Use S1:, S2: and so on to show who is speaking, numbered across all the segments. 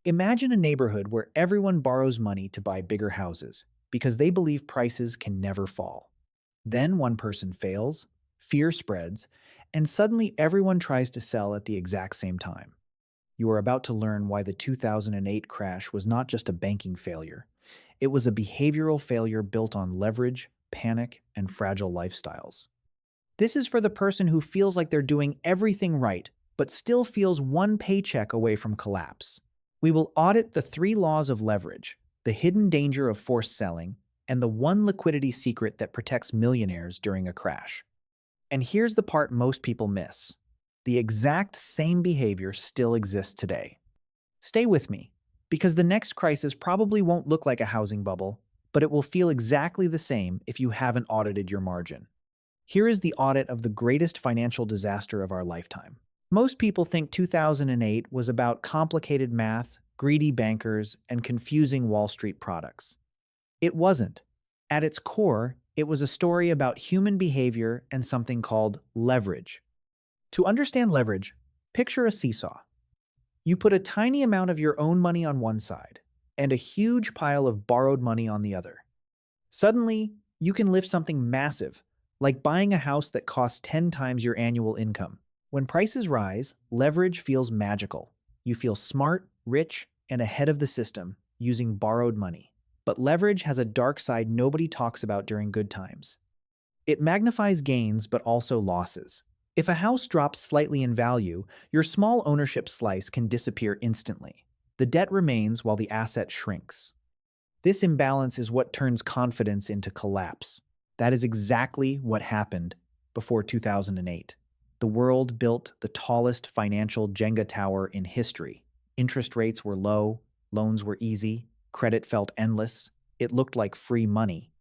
S1: Imagine a neighborhood where everyone borrows money to buy bigger houses because they believe prices can never fall. Then one person fails, fear spreads, and suddenly everyone tries to sell at the exact same time. You are about to learn why the 2008 crash was not just a banking failure. It was a behavioral failure built on leverage, panic, and fragile lifestyles. This is for the person who feels like they're doing everything right, but still feels one paycheck away from collapse. We will audit the three laws of leverage, the hidden danger of forced selling, and the one liquidity secret that protects millionaires during a crash. And here's the part most people miss. The exact same behavior still exists today. Stay with me, because the next crisis probably won't look like a housing bubble, but it will feel exactly the same if you haven't audited your margin. Here is the audit of the greatest financial disaster of our lifetime. Most people think 2008 was about complicated math, greedy bankers, and confusing Wall Street products. It wasn't. At its core, it was a story about human behavior and something called leverage. To understand leverage, picture a seesaw. You put a tiny amount of your own money on one side and a huge pile of borrowed money on the other. Suddenly, you can lift something massive, like buying a house that costs 10 times your annual income. When prices rise, leverage feels magical. You feel smart, rich, and ahead of the system using borrowed money. But leverage has a dark side nobody talks about during good times. It magnifies gains but also losses. If a house drops slightly in value, your small ownership slice can disappear instantly. The debt remains while the asset shrinks. This imbalance is what turns confidence into collapse. That is exactly what happened before 2008. The world built the tallest financial Jenga tower in history. Interest rates were low, loans were easy, credit felt endless. It looked like free money.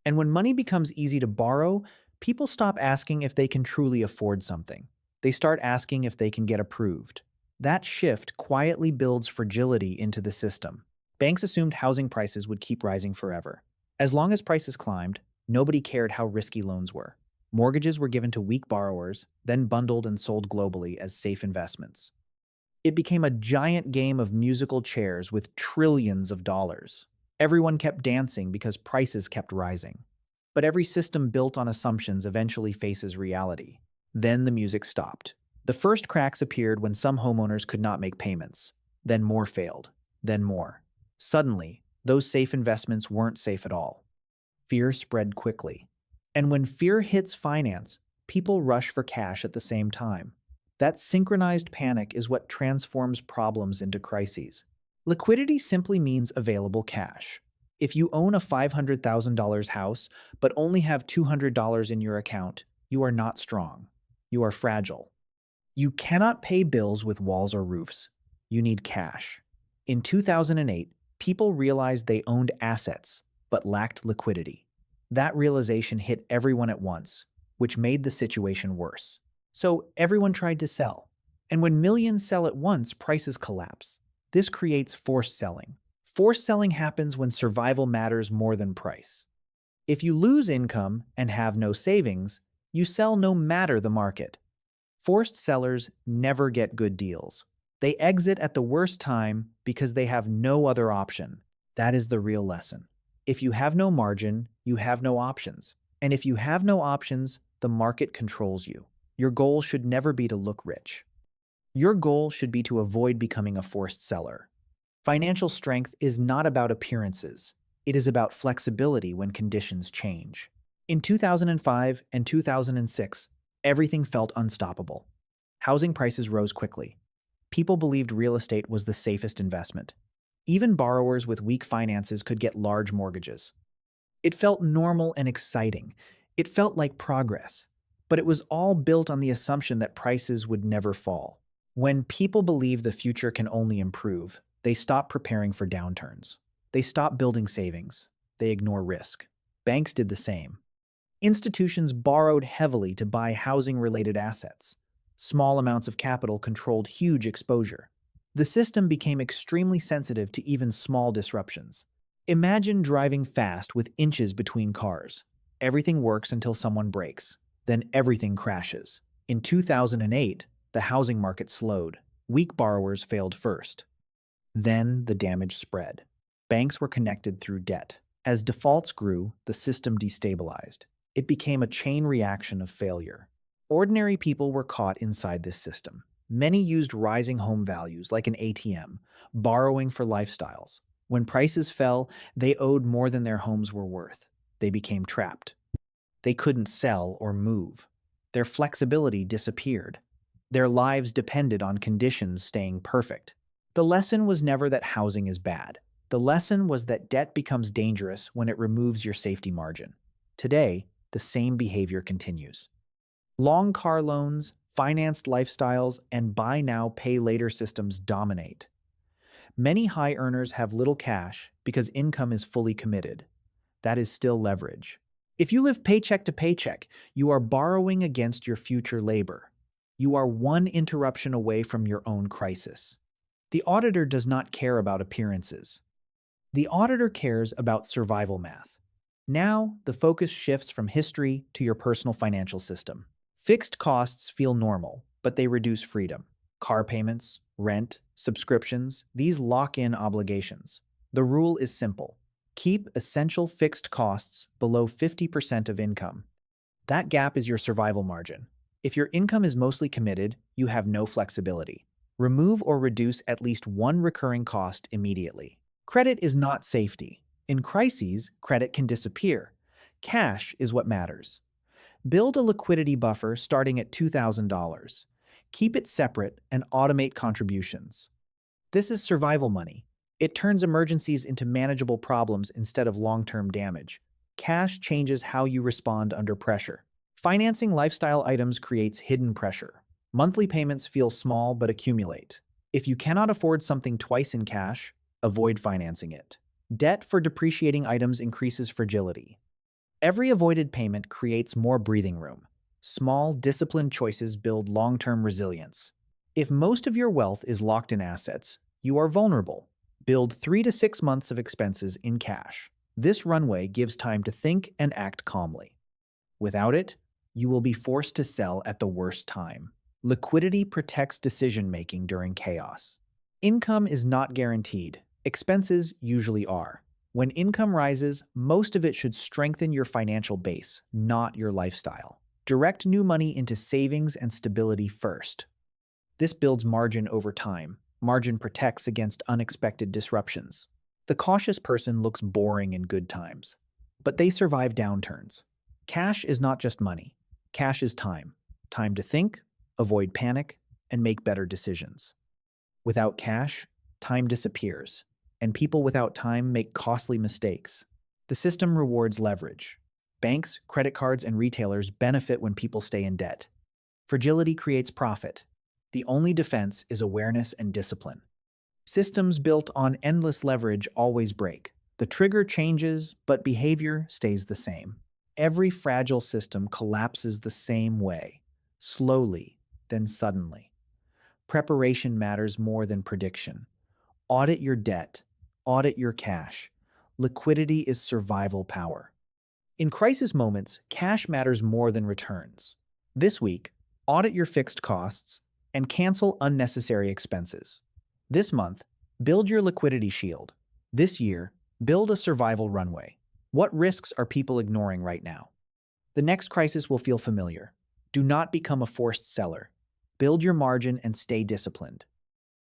S1: And when money becomes easy to borrow, people stop asking if they can truly afford something. They start asking if they can get approved. That shift quietly builds fragility into the system. Banks assumed housing prices would keep rising forever. As long as prices climbed, nobody cared how risky loans were. Mortgages were given to weak borrowers, then bundled and sold globally as safe investments. It became a giant game of musical chairs with trillions of dollars. Everyone kept dancing because prices kept rising. But every system built on assumptions eventually faces reality. Then the music stopped. The first cracks appeared when some homeowners could not make payments. Then more failed. Then more. Suddenly, those safe investments weren't safe at all. Fear spread quickly. And when fear hits finance, people rush for cash at the same time. That synchronized panic is what transforms problems into crises. Liquidity simply means available cash. If you own a $500,000 house but only have $200 in your account, you are not strong. You are fragile. You cannot pay bills with walls or roofs. You need cash. In 2008, people realized they owned assets but lacked liquidity. That realization hit everyone at once, which made the situation worse. So everyone tried to sell. And when millions sell at once, prices collapse. This creates forced selling. Forced selling happens when survival matters more than price. If you lose income and have no savings, you sell no matter the market. Forced sellers never get good deals. They exit at the worst time because they have no other option. That is the real lesson. If you have no margin, you have no options. And if you have no options, the market controls you. Your goal should never be to look rich. Your goal should be to avoid becoming a forced seller. Financial strength is not about appearances. It is about flexibility when conditions change. In 2005 and 2006, everything felt unstoppable. Housing prices rose quickly. People believed real estate was the safest investment. Even borrowers with weak finances could get large mortgages. It felt normal and exciting. It felt like progress. But it was all built on the assumption that prices would never fall. When people believe the future can only improve, they stop preparing for downturns. They stop building savings. They ignore risk. Banks did the same. Institutions borrowed heavily to buy housing-related assets. Small amounts of capital controlled huge exposure. The system became extremely sensitive to even small disruptions. Imagine driving fast with inches between cars. Everything works until someone breaks. Then everything crashes. In 2008, the housing market slowed. Weak borrowers failed first. Then the damage spread. Banks were connected through debt. As defaults grew, the system destabilized. It became a chain reaction of failure. Ordinary people were caught inside this system. Many used rising home values like an ATM, borrowing for lifestyles. When prices fell, they owed more than their homes were worth. They became trapped. They couldn't sell or move. Their flexibility disappeared. Their lives depended on conditions staying perfect. The lesson was never that housing is bad. The lesson was that debt becomes dangerous when it removes your safety margin. Today, the same behavior continues. Long car loans, financed lifestyles, and buy now, pay later systems dominate. Many high earners have little cash because income is fully committed. That is still leverage. If you live paycheck to paycheck, you are borrowing against your future labor. You are one interruption away from your own crisis. The auditor does not care about appearances. The auditor cares about survival math. Now, the focus shifts from history to your personal financial system. Fixed costs feel normal, but they reduce freedom. Car payments, rent, subscriptions, these lock in obligations. The rule is simple. Keep essential fixed costs below 50% of income. That gap is your survival margin. If your income is mostly committed, you have no flexibility. Remove or reduce at least one recurring cost immediately. Credit is not safety. In crises, credit can disappear. Cash is what matters. Build a liquidity buffer starting at $2,000. Keep it separate and automate contributions. This is survival money. It turns emergencies into manageable problems instead of long-term damage. Cash changes how you respond under pressure. Financing lifestyle items creates hidden pressure. Monthly payments feel small but accumulate. If you cannot afford something twice in cash, avoid financing it. Debt for depreciating items increases fragility. Every avoided payment creates more breathing room. Small, disciplined choices build long-term resilience. If most of your wealth is locked in assets, you are vulnerable. Build 3 to 6 months of expenses in cash. This runway gives time to think and act calmly. Without it, you will be forced to sell at the worst time. Liquidity protects decision-making during chaos. Income is not guaranteed. Expenses usually are. When income rises, most of it should strengthen your financial base, not your lifestyle. Direct new money into savings and stability first. This builds margin over time. Margin protects against unexpected disruptions. The cautious person looks boring in good times, but they survive downturns. Cash is not just money. Cash is time. Time to think, avoid panic, and make better decisions. Without cash, time disappears, and people without time make costly mistakes. The system rewards leverage. Banks, credit cards, and retailers benefit when people stay in debt. Fragility creates profit. The only defense is awareness and discipline. Systems built on endless leverage always break. The trigger changes, but behavior stays the same. Every fragile system collapses the same way, slowly, then suddenly. Preparation matters more than prediction. Audit your debt. Audit your cash. Liquidity is survival power. In crisis moments, cash matters more than returns. This week, audit your fixed costs and cancel unnecessary expenses. This month, build your liquidity shield. This year, build a survival runway. What risks are people ignoring right now? The next crisis will feel familiar. Do not become a forced seller. Build your margin and stay disciplined.